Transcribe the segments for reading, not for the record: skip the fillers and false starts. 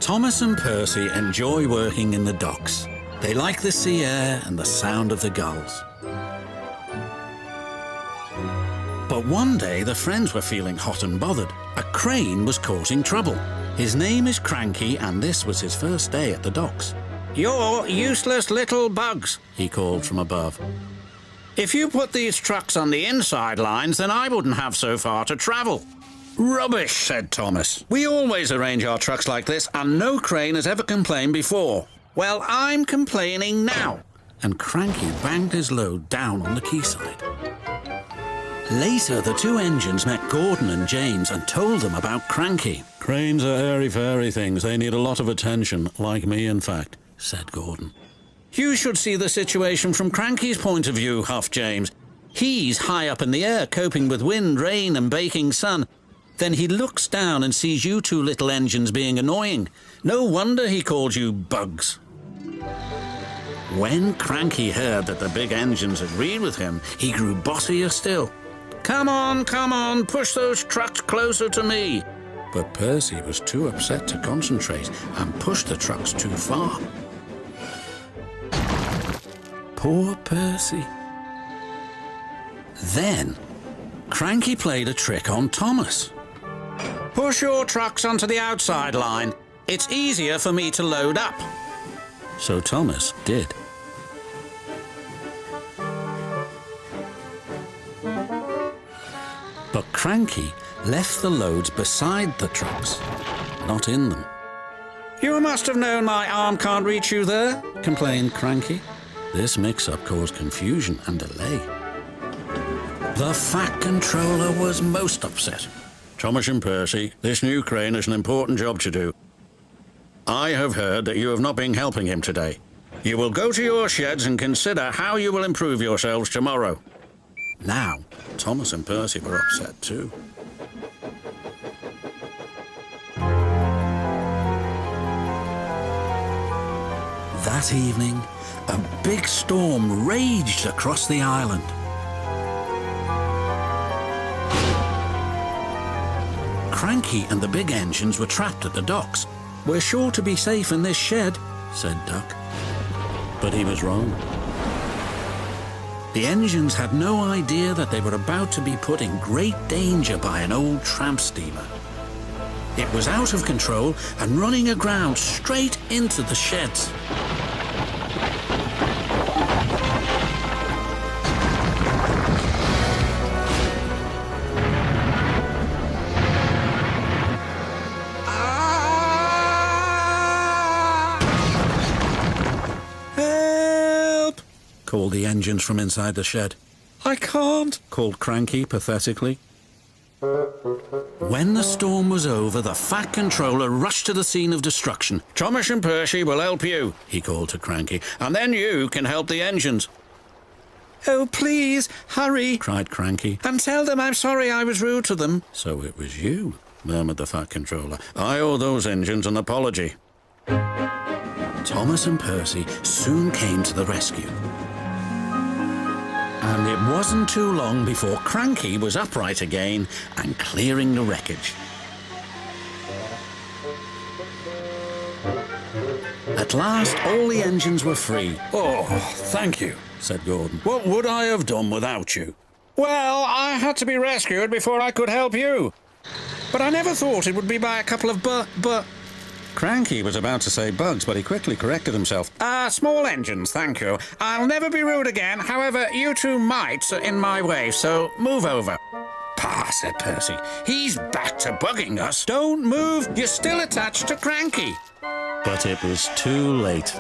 Thomas and Percy enjoy working in the docks. They like the sea air and the sound of the gulls. But one day the friends were feeling hot and bothered. A crane was causing trouble. His name is Cranky, and this was his first day at the docks. "You're useless little bugs," he called from above. "If you put these trucks on the inside lines, then I wouldn't have so far to travel." "Rubbish," said Thomas. "We always arrange our trucks like this, and no crane has ever complained before." "Well, I'm complaining now." And Cranky banged his load down on the quayside. Later, the two engines met Gordon and James and told them about Cranky. "Cranes are airy-fairy things. They need a lot of attention, like me, in fact," said Gordon. "You should see the situation from Cranky's point of view," huffed James. "He's high up in the air, coping with wind, rain and baking sun. Then he looks down and sees you two little engines being annoying. No wonder he called you bugs." When Cranky heard that the big engines agreed with him, he grew bossier still. Come on, push those trucks closer to me." But Percy was too upset to concentrate and pushed the trucks too far. Poor Percy. Then, Cranky played a trick on Thomas. "Push your trucks onto the outside line. It's easier for me to load up." So Thomas did. But Cranky left the loads beside the trucks, not in them. "You must have known my arm can't reach you there," complained Cranky. This mix-up caused confusion and delay. The Fat Controller was most upset. "Thomas and Percy, this new crane has an important job to do. I have heard that you have not been helping him today. You will go to your sheds and consider how you will improve yourselves tomorrow." Now, Thomas and Percy were upset too. That evening, a big storm raged across the island. Cranky and the big engines were trapped at the docks. "We're sure to be safe in this shed," said Duck. But he was wrong. The engines had no idea that they were about to be put in great danger by an old tramp steamer. It was out of control and running aground straight into the sheds. Called the engines from inside the shed. "I can't," called Cranky pathetically. When the storm was over, the Fat Controller rushed to the scene of destruction. "Thomas and Percy will help you," he called to Cranky, "and then you can help the engines." "Oh, please, hurry," cried Cranky, "and tell them I'm sorry I was rude to them." "So it was you," murmured the Fat Controller. "I owe those engines an apology." Thomas and Percy soon came to the rescue. And it wasn't too long before Cranky was upright again and clearing the wreckage. At last, all the engines were free. "Oh, thank you," said Gordon. "What would I have done without you?" "Well, I had to be rescued before I could help you. But I never thought it would be by a couple of Cranky was about to say bugs, but he quickly corrected himself. Small engines, thank you. I'll never be rude again. However, you two mites are in my way, so move over." "Pah," said Percy. "He's back to bugging us." "Don't move. You're still attached to Cranky." But it was too late.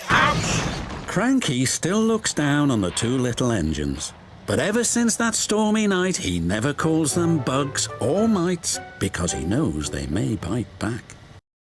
Ouch! Cranky still looks down on the two little engines. But ever since that stormy night, he never calls them bugs or mites because he knows they may bite back.